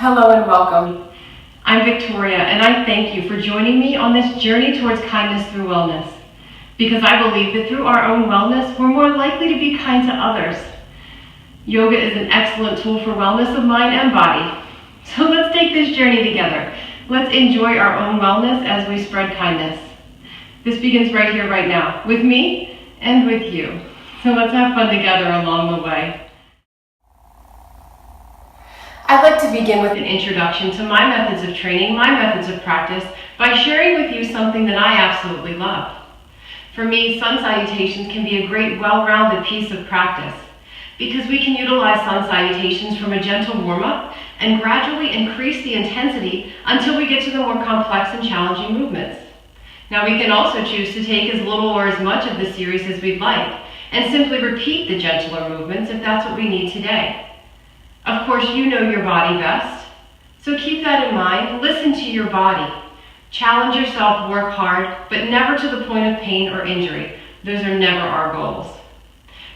Hello and welcome. I'm Victoria, and I thank you for joining me on this journey towards kindness through wellness. Because I believe that through our own wellness, we're more likely to be kind to others. Yoga is an excellent tool for wellness of mind and body. So let's take this journey together. Let's enjoy our own wellness as we spread kindness. This begins right here, right now, with me and with you. So let's have fun together along the way. I'd like to begin with an introduction to my methods of training, my methods of practice, by sharing with you something that I absolutely love. For me, Sun Salutations can be a great, well-rounded piece of practice because we can utilize Sun Salutations from a gentle warm-up and gradually increase the intensity until we get to the more complex and challenging movements. Now, we can also choose to take as little or as much of the series as we'd like and simply repeat the gentler movements if that's what we need today. Of course, you know your body best, so keep that in mind. Listen to your body. Challenge yourself, work hard, but never to the point of pain or injury. Those are never our goals.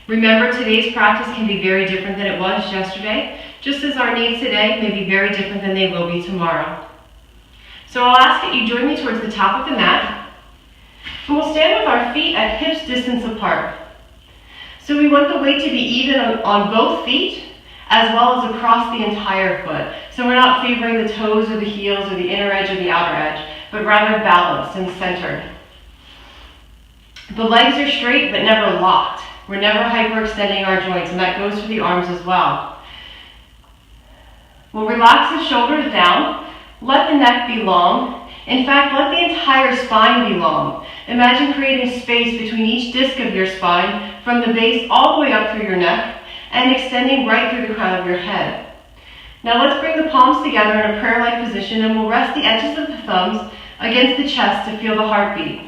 Remember, today's practice can be very different than it was yesterday, just as our needs today may be very different than they will be tomorrow. So I'll ask that you join me towards the top of the mat, and we'll stand with our feet at hips distance apart. So we want the weight to be even on both feet, as well as across the entire foot. So we're not favoring the toes or the heels or the inner edge or the outer edge, but rather balanced and centered. The legs are straight but never locked. We're never hyperextending our joints, and that goes for the arms as well. We'll relax the shoulders down, let the neck be long. In fact, let the entire spine be long. Imagine creating space between each disc of your spine from the base all the way up through your neck, and extending right through the crown of your head. Now let's bring the palms together in a prayer-like position, and we'll rest the edges of the thumbs against the chest to feel the heartbeat.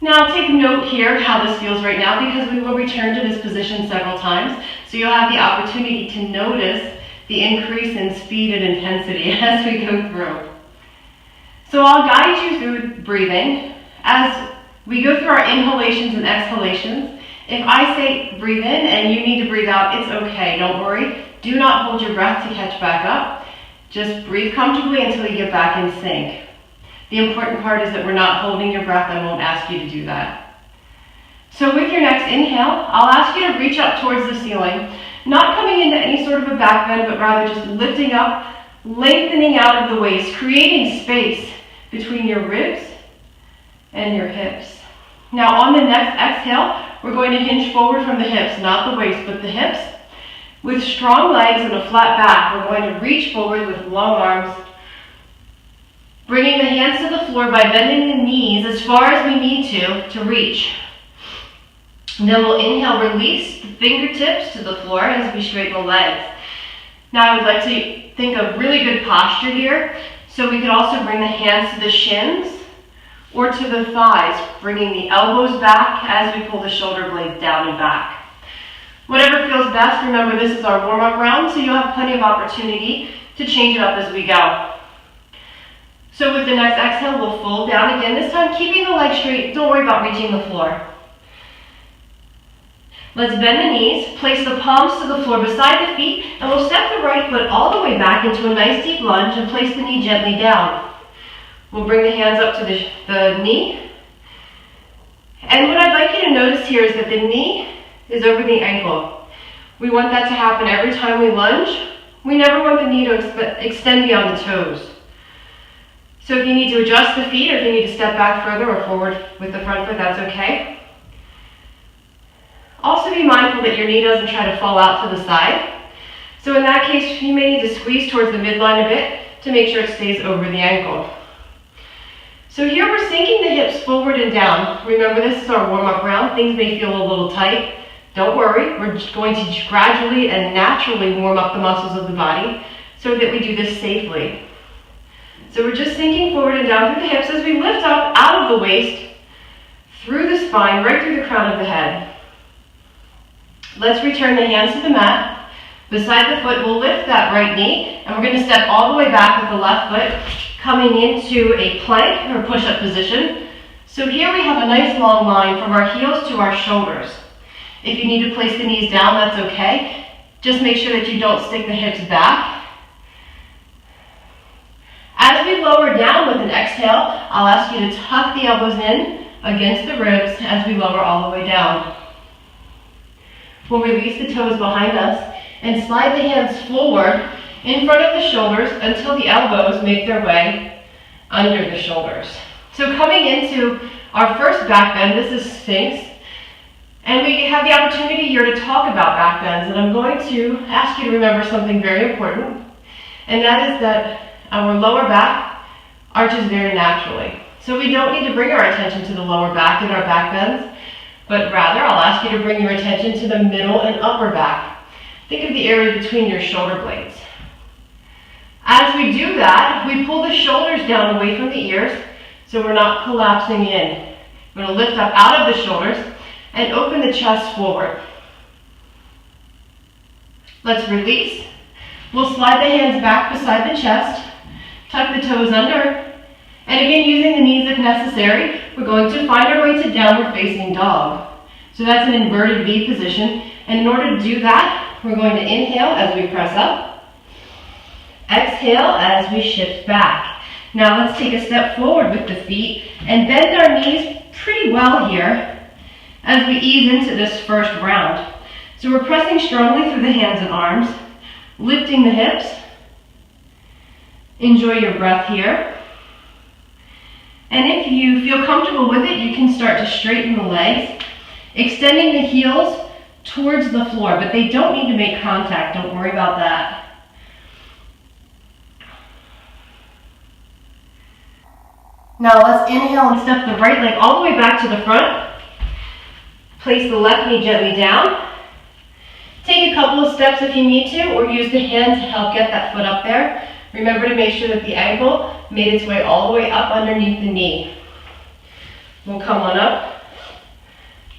Now take note here how this feels right now, because we will return to this position several times, so you'll have the opportunity to notice the increase in speed and intensity as we go through. So I'll guide you through breathing. As we go through our inhalations and exhalations, if I say breathe in and you need to breathe out, it's okay, don't worry. Do not hold your breath to catch back up. Just breathe comfortably until you get back in sync. The important part is that we're not holding your breath. I won't ask you to do that. So with your next inhale, I'll ask you to reach up towards the ceiling, not coming into any sort of a back bend, but rather just lifting up, lengthening out of the waist, creating space between your ribs and your hips. Now on the next exhale, we're going to hinge forward from the hips, not the waist, but the hips. With strong legs and a flat back, we're going to reach forward with long arms, bringing the hands to the floor by bending the knees as far as we need to reach. And then we'll inhale, release the fingertips to the floor as we straighten the legs. Now I would like to think of really good posture here. So we could also bring the hands to the shins or to the thighs, bringing the elbows back as we pull the shoulder blades down and back. Whatever feels best. Remember, this is our warm-up round, so you'll have plenty of opportunity to change it up as we go. So with the next exhale, we'll fold down again, this time keeping the legs straight. Don't worry about reaching the floor. Let's bend the knees, place the palms to the floor beside the feet, and we'll step the right foot all the way back into a nice deep lunge and place the knee gently down. We'll bring the hands up to the knee. And what I'd like you to notice here is that the knee is over the ankle. We want that to happen every time we lunge. We never want the knee to extend beyond the toes. So if you need to adjust the feet, or if you need to step back further or forward with the front foot, that's okay. Also be mindful that your knee doesn't try to fall out to the side. So in that case, you may need to squeeze towards the midline a bit to make sure it stays over the ankle. So here we're sinking the hips forward and down. Remember, this is our warm-up round. Things may feel a little tight. Don't worry, we're just going to gradually and naturally warm up the muscles of the body so that we do this safely. So we're just sinking forward and down through the hips as we lift up out of the waist, through the spine, right through the crown of the head. Let's return the hands to the mat. Beside the foot, we'll lift that right knee, and we're going to step all the way back with the left foot, coming into a plank or push-up position. So here we have a nice long line from our heels to our shoulders. If you need to place the knees down, that's okay. Just make sure that you don't stick the hips back. As we lower down with an exhale, I'll ask you to tuck the elbows in against the ribs as we lower all the way down. We'll release the toes behind us and slide the hands forward in front of the shoulders until the elbows make their way under the shoulders. So coming into our first back bend, this is Sphinx. And we have the opportunity here to talk about back bends. And I'm going to ask you to remember something very important. And that is that our lower back arches very naturally. So we don't need to bring our attention to the lower back in our back bends, but rather I'll ask you to bring your attention to the middle and upper back. Think of the area between your shoulder blades. As we do that, we pull the shoulders down away from the ears so we're not collapsing in. We're going to lift up out of the shoulders and open the chest forward. Let's release. We'll slide the hands back beside the chest, tuck the toes under, and again using the knees if necessary, we're going to find our way to downward facing dog. So that's an inverted V position, and in order to do that, we're going to inhale as we press up, exhale as we shift back. Now let's take a step forward with the feet and bend our knees pretty well here as we ease into this first round. So we're pressing strongly through the hands and arms, lifting the hips. Enjoy your breath here. And if you feel comfortable with it, you can start to straighten the legs, extending the heels towards the floor, but they don't need to make contact. Don't worry about that. Now let's inhale and step the right leg all the way back to the front. Place the left knee gently down. Take a couple of steps if you need to, or use the hand to help get that foot up there. Remember to make sure that the ankle made its way all the way up underneath the knee. We'll come on up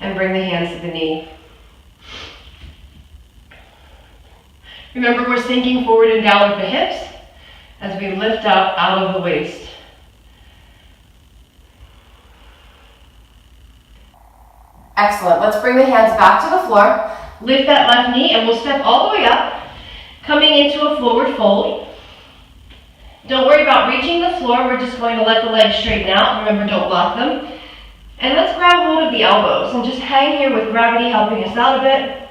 and bring the hands to the knee. Remember, we're sinking forward and down with the hips as we lift up out of the waist. Excellent. Let's bring the hands back to the floor. Lift that left knee and we'll step all the way up, coming into a forward fold. Don't worry about reaching the floor. We're just going to let the legs straighten out. Remember, don't lock them. And let's grab hold of the elbows and just hang here with gravity helping us out a bit.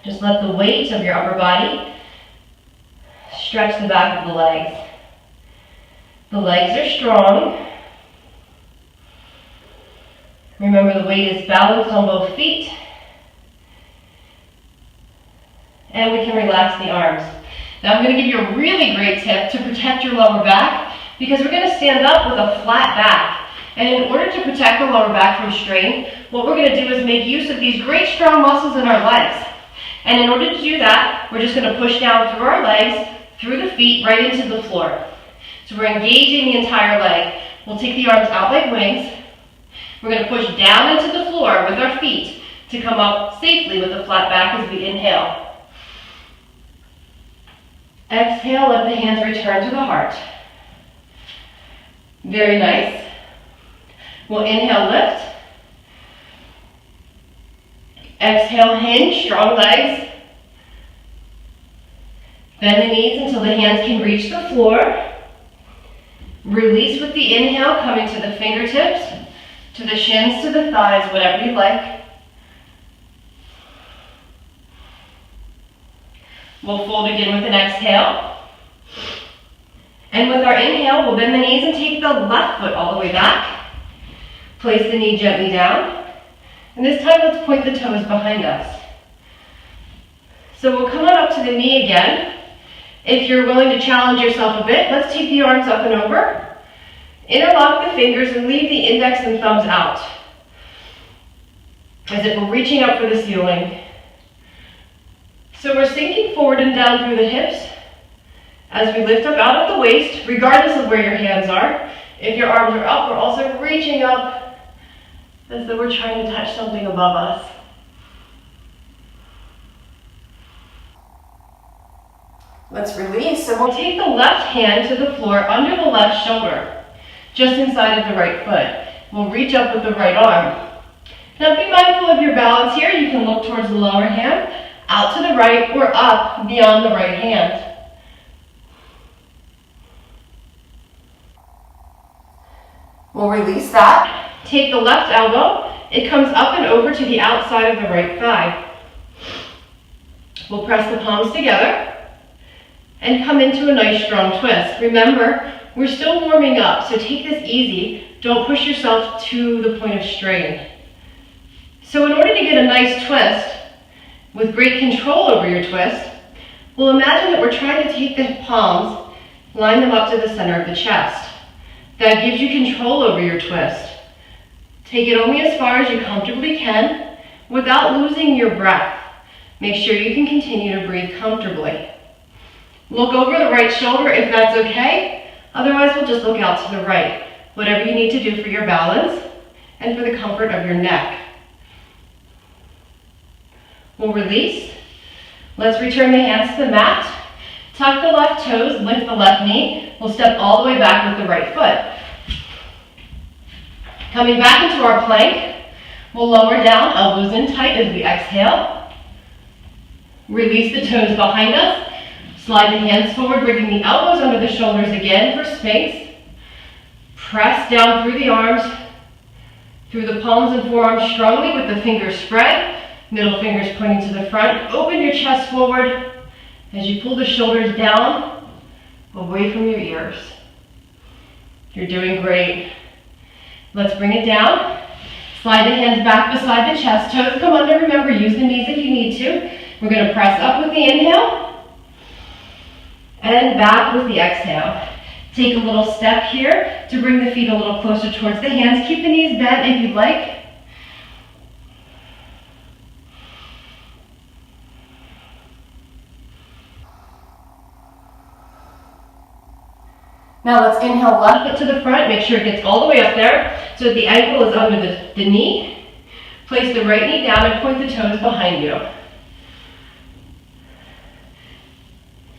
Just let the weight of your upper body stretch the back of the legs. The legs are strong. Remember, the weight is balanced on both feet. And we can relax the arms. Now I'm going to give you a really great tip to protect your lower back, because we're going to stand up with a flat back. And in order to protect the lower back from strain, what we're going to do is make use of these great strong muscles in our legs. And in order to do that, we're just going to push down through our legs, through the feet, right into the floor. So we're engaging the entire leg. We'll take the arms out like wings. We're going to push down into the floor with our feet to come up safely with a flat back as we inhale. Exhale, let the hands return to the heart. Very nice. We'll inhale, lift. Exhale, hinge, strong legs. Bend the knees until the hands can reach the floor. Release with the inhale, coming to the fingertips, to the shins, to the thighs, whatever you like. We'll fold again with an exhale. And with our inhale, we'll bend the knees and take the left foot all the way back. Place the knee gently down. And this time, let's point the toes behind us. So we'll come on up to the knee again. If you're willing to challenge yourself a bit, let's take the arms up and over. Interlock the fingers and leave the index and thumbs out, as if we're reaching up for the ceiling. So we're sinking forward and down through the hips as we lift up out of the waist, regardless of where your hands are. If your arms are up, we're also reaching up as though we're trying to touch something above us. Let's release, and we'll take the left hand to the floor under the left shoulder, just inside of the right foot. We'll reach up with the right arm. Now be mindful of your balance here. You can look towards the lower hand, out to the right, or up beyond the right hand. We'll release that. Take the left elbow. It comes up and over to the outside of the right thigh. We'll press the palms together and come into a nice strong twist. Remember, we're still warming up, so take this easy. Don't push yourself to the point of strain. So in order to get a nice twist, with great control over your twist, we'll imagine that we're trying to take the palms, line them up to the center of the chest. That gives you control over your twist. Take it only as far as you comfortably can without losing your breath. Make sure you can continue to breathe comfortably. Look over the right shoulder if that's okay. Otherwise, we'll just look out to the right. Whatever you need to do for your balance and for the comfort of your neck. We'll release. Let's return the hands to the mat. Tuck the left toes, lift the left knee. We'll step all the way back with the right foot. Coming back into our plank, we'll lower down, elbows in tight as we exhale. Release the toes behind us. Slide the hands forward, bringing the elbows under the shoulders again for Sphinx. Press down through the arms, through the palms and forearms strongly with the fingers spread. Middle fingers pointing to the front. Open your chest forward as you pull the shoulders down, away from your ears. You're doing great. Let's bring it down. Slide the hands back beside the chest. Toes come under. Remember, use the knees if you need to. We're going to press up with the inhale and back with the exhale. Take a little step here to bring the feet a little closer towards the hands. Keep the knees bent if you'd like. Now let's inhale left foot to the front. Make sure it gets all the way up there so that the ankle is under the knee. Place the right knee down and point the toes behind you.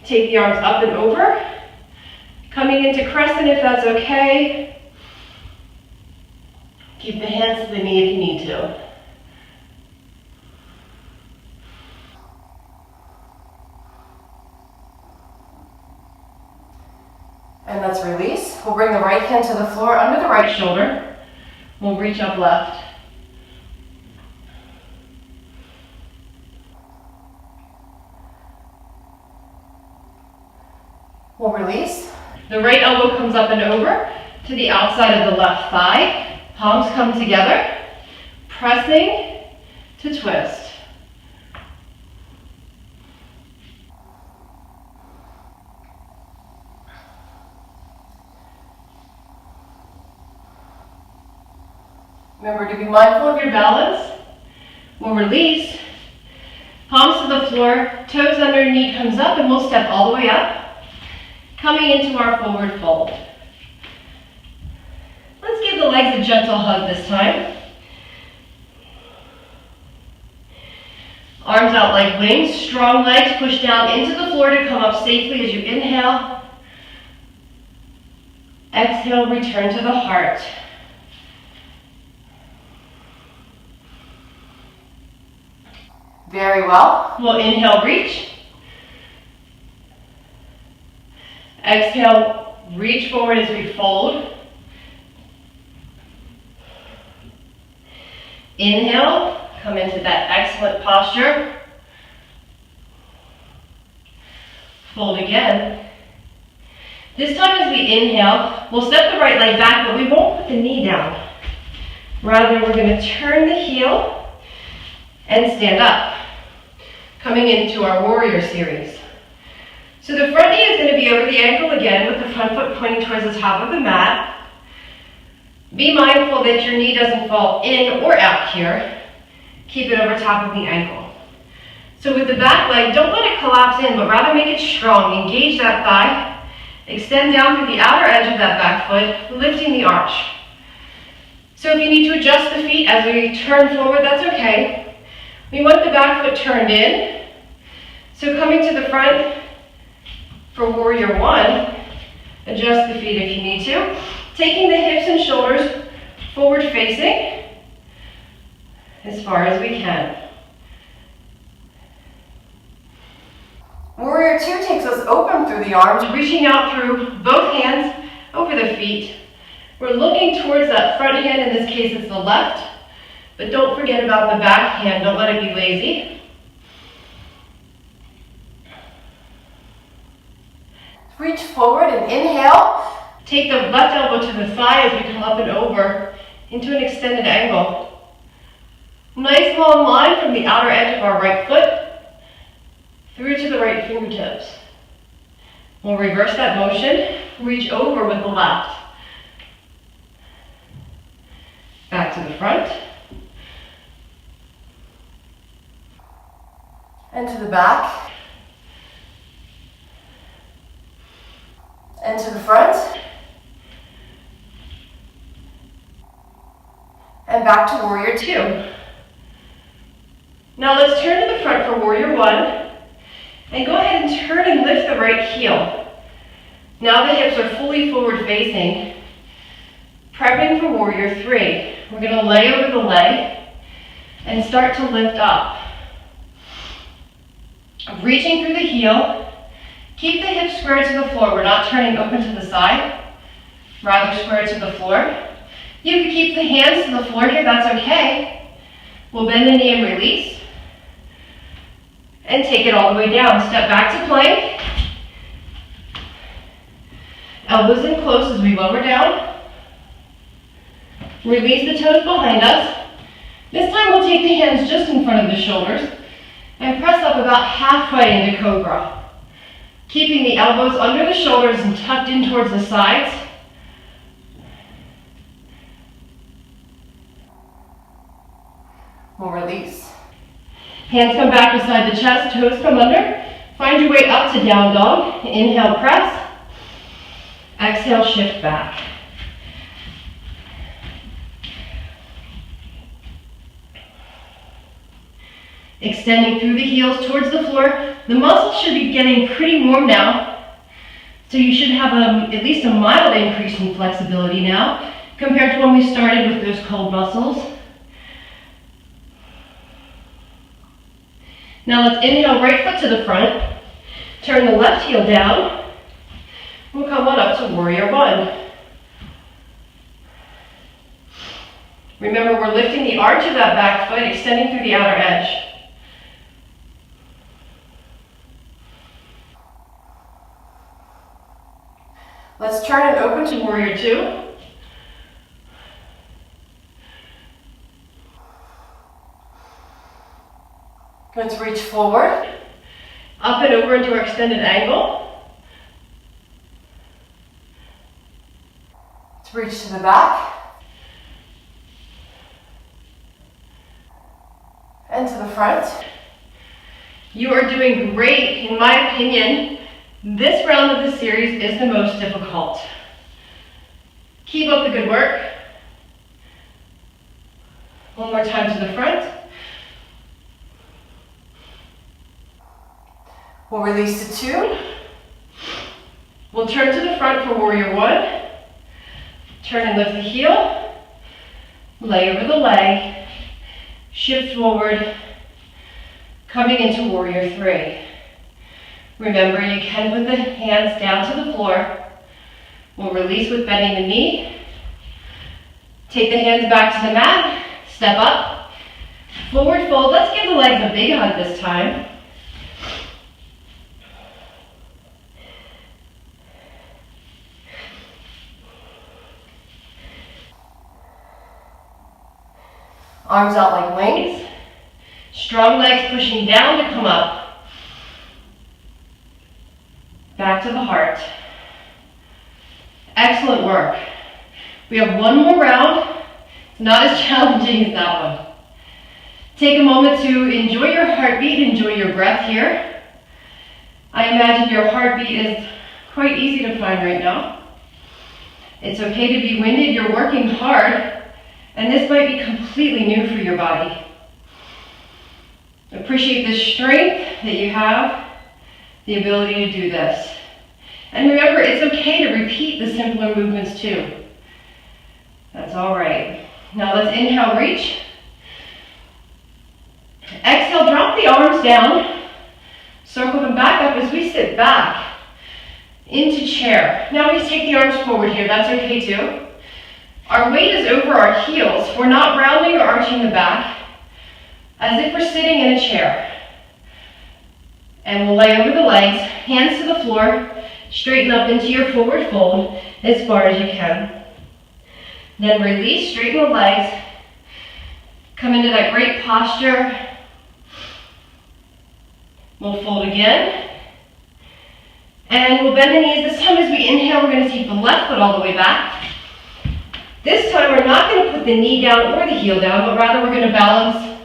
Take the arms up and over. Coming into crescent if that's okay. Keep the hands to the knee if you need to. And let's release. We'll bring the right hand to the floor under the right shoulder. We'll reach up left. We'll release. The right elbow comes up and over to the outside of the left thigh. Palms come together. Pressing to twist. Remember to be mindful of your balance. We'll release. Palms to the floor, toes under, knee comes up, and we'll step all the way up. Coming into our forward fold. Let's give the legs a gentle hug this time. Arms out like wings, strong legs, push down into the floor to come up safely as you inhale. Exhale, return to the heart. Very well. We'll inhale, reach. Exhale, reach forward as we fold. Inhale, come into that excellent posture. Fold again. This time as we inhale, we'll step the right leg back, but we won't put the knee down. Rather, we're going to turn the heel and stand up. Coming into our warrior series. So the front knee is going to be over the ankle again with the front foot pointing towards the top of the mat. Be mindful that your knee doesn't fall in or out here. Keep it over top of the ankle. So with the back leg, don't let it collapse in, but rather make it strong. Engage that thigh. Extend down through the outer edge of that back foot, lifting the arch. So if you need to adjust the feet as we turn forward, that's okay. We want the back foot turned in. So coming to the front for warrior one, adjust the feet if you need to. Taking the hips and shoulders forward facing as far as we can. Warrior two takes us open through the arms, reaching out through both hands over the feet. We're looking towards that front hand, in this case it's the left, but don't forget about the back hand, don't let it be lazy. Reach forward and inhale. Take the left elbow to the thigh as we come up and over into an extended angle. Nice long line from the outer edge of our right foot through to the right fingertips. We'll reverse that motion, reach over with the left. Back to the front. And to the back. And to the front. And back to warrior two. Now let's turn to the front for warrior one. And go ahead and turn and lift the right heel. Now the hips are fully forward facing. Prepping for warrior three. We're going to lay over the leg and start to lift up. Reaching through the heel. Keep the hips square to the floor. We're not turning open to the side, rather square to the floor. You can keep the hands to the floor here, that's okay. We'll bend the knee and release. And take it all the way down. Step back to plank. Elbows in close as we lower down. Release the toes behind us. This time we'll take the hands just in front of the shoulders and press up about halfway into cobra. Keeping the elbows under the shoulders and tucked in towards the sides. We'll release. Hands come back beside the chest, toes come under. Find your way up to down dog. Inhale, press. Exhale, shift back. Extending through the heels towards the floor. The muscles should be getting pretty warm now. So you should have at least a mild increase in flexibility now compared to when we started with those cold muscles. Now let's inhale, right foot to the front. Turn the left heel down. We'll come on up to warrior one. Remember, we're lifting the arch of that back foot, extending through the outer edge. Let's turn and open to warrior two. Let's reach forward, up and over into our extended angle. Let's reach to the back. And to the front. You are doing great, in my opinion. This round of the series is the most difficult. Keep up the good work. One more time to the front. We'll release to two. We'll turn to the front for warrior one. Turn and lift the heel. Lay over the leg. Shift forward. Coming into warrior three. Remember, you can put the hands down to the floor. We'll release with bending the knee. Take the hands back to the mat. Step up. Forward fold. Let's give the legs a big hug this time. Arms out like wings. Strong legs pushing down to come up. Back to the heart. Excellent work. We have one more round. It's not as challenging as that one. Take a moment to enjoy your heartbeat, enjoy your breath here. I imagine your heartbeat is quite easy to find right now. It's okay to be winded, you're working hard, and this might be completely new for your body. Appreciate the strength that you have, the ability to do this. And remember, it's okay to repeat the simpler movements too. That's all right. Now let's inhale, reach. Exhale, drop the arms down. Circle them back up as we sit back into chair. Now we just take the arms forward here. That's okay too. Our weight is over our heels. We're not rounding or arching the back, as if we're sitting in a chair. And we'll lay over the legs, hands to the floor, straighten up into your forward fold as far as you can. Then release, straighten the legs, come into that great posture. We'll fold again. And we'll bend the knees. This time as we inhale, we're going to take the left foot all the way back. This time we're not going to put the knee down or the heel down, but rather we're going to balance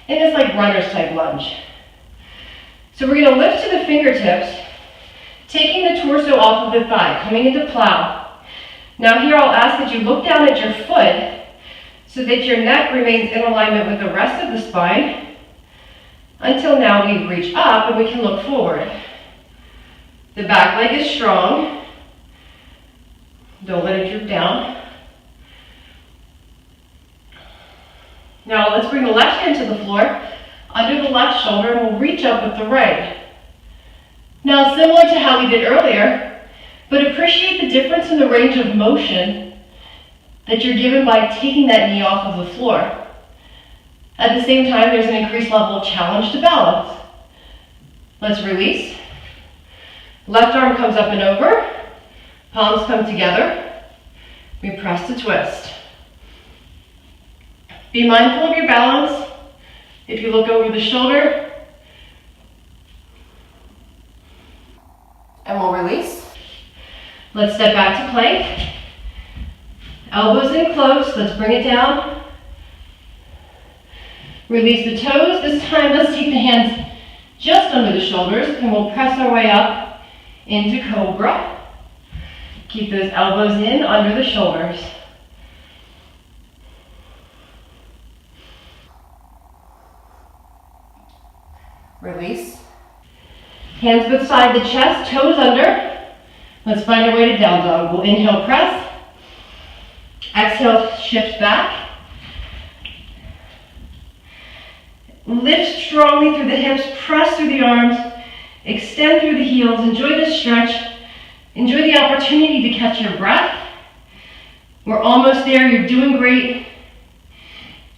in this like runner's type lunge. So we're going to lift to the fingertips, taking the torso off of the thigh, coming into plow. Now here I'll ask that you look down at your foot so that your neck remains in alignment with the rest of the spine until now we reach up and we can look forward. The back leg is strong. Don't let it droop down. Now let's bring the left hand to the floor, under the left shoulder, and we'll reach up with the right. Now similar to how we did earlier, but appreciate the difference in the range of motion that you're given by taking that knee off of the floor. At the same time, there's an increased level of challenge to balance. Let's release. Left arm comes up and over, palms come together. We press to twist. Be mindful of your balance. If you look over the shoulder, and we'll release. Let's step back to plank. Elbows in close, let's bring it down. Release the toes. This time, let's take the hands just under the shoulders, and we'll press our way up into cobra. Keep those elbows in under the shoulders. Release. Hands beside the chest, toes under. Let's find our way to down dog. We'll inhale, press. Exhale, shift back. Lift strongly through the hips, press through the arms, extend through the heels. Enjoy this stretch. Enjoy the opportunity to catch your breath. We're almost there. You're doing great.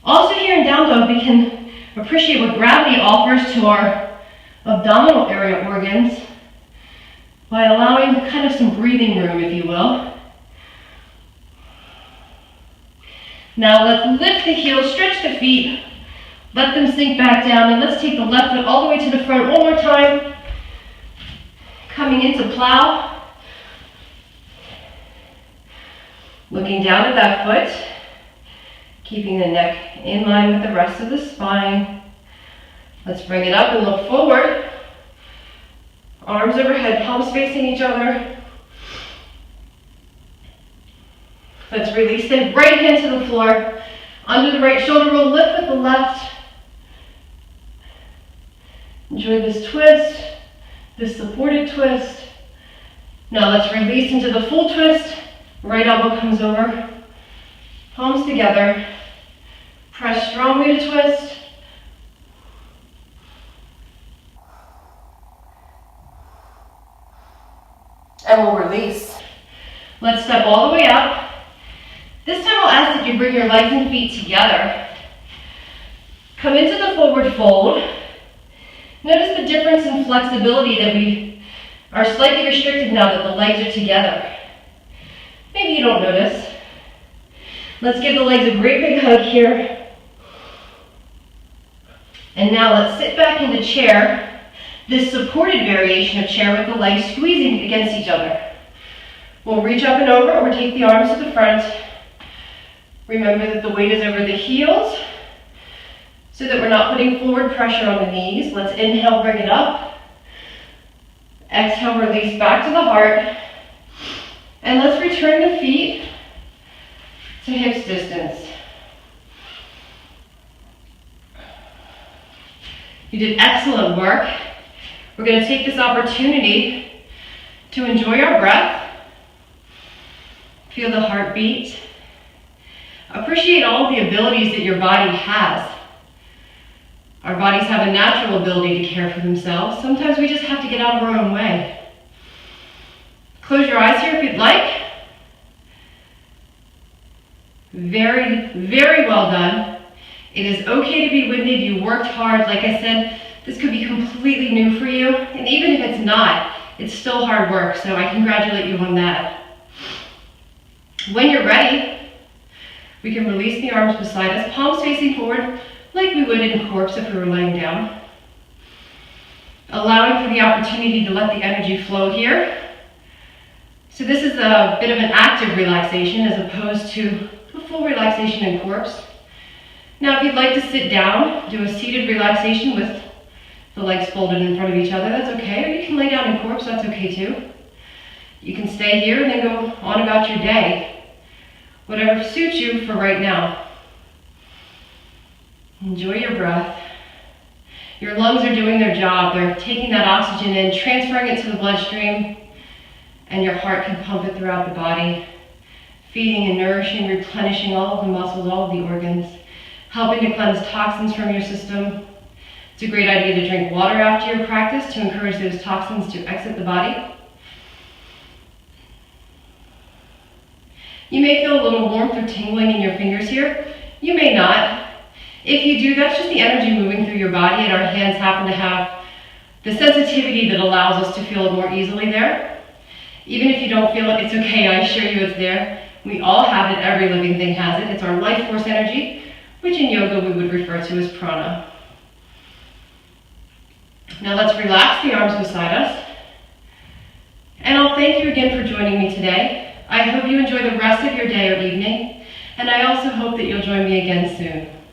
Also here in down dog, we can appreciate what gravity offers to our abdominal area organs by allowing kind of some breathing room, if you will. Now let's lift the heels, stretch the feet, let them sink back down, and let's take the left foot all the way to the front one more time. Coming into plow. Looking down at that foot, keeping the neck in line with the rest of the spine. Let's bring it up and look forward. Arms overhead, palms facing each other. Let's release the right hand to the floor. Under the right shoulder, we'll lift with the left. Enjoy this twist, this supported twist. Now let's release into the full twist. Right elbow comes over. Palms together. Press strongly to twist. And we'll release. Let's step all the way up. This time I'll ask that you bring your legs and feet together. Come into the forward fold. Notice the difference in flexibility that we are slightly restricted now that the legs are together. Maybe you don't notice. Let's give the legs a great big hug here. And now let's sit back into chair. This supported variation of chair with the legs squeezing against each other. We'll reach up and over or take the arms to the front. Remember that the weight is over the heels so that we're not putting forward pressure on the knees. Let's inhale, bring it up. Exhale, release back to the heart. And let's return the feet to hips distance. You did excellent work. We're going to take this opportunity to enjoy our breath. Feel the heartbeat. Appreciate all the abilities that your body has. Our bodies have a natural ability to care for themselves. Sometimes we just have to get out of our own way. Close your eyes here if you'd like. Very, very well done. It is okay to be winded. You worked hard. Like I said, this could be completely new for you. And even if it's not, it's still hard work. So I congratulate you on that. When you're ready, we can release the arms beside us, palms facing forward, like we would in corpse if we were laying down. Allowing for the opportunity to let the energy flow here. So this is a bit of an active relaxation as opposed to a full relaxation in corpse. Now, if you'd like to sit down, do a seated relaxation with the legs folded in front of each other, that's okay. Or you can lay down in corpse, that's okay too. You can stay here and then go on about your day. Whatever suits you for right now. Enjoy your breath. Your lungs are doing their job. They're taking that oxygen in, transferring it to the bloodstream, and your heart can pump it throughout the body, feeding and nourishing, replenishing all of the muscles, all of the organs, helping to cleanse toxins from your system. It's a great idea to drink water after your practice to encourage those toxins to exit the body. You may feel a little warmth or tingling in your fingers here. You may not. If you do, that's just the energy moving through your body, and our hands happen to have the sensitivity that allows us to feel it more easily there. Even if you don't feel it, it's okay. I assure you it's there. We all have it. Every living thing has it. It's our life force energy, which in yoga we would refer to as prana. Now let's relax the arms beside us. And I'll thank you again for joining me today. I hope you enjoy the rest of your day or evening, and I also hope that you'll join me again soon.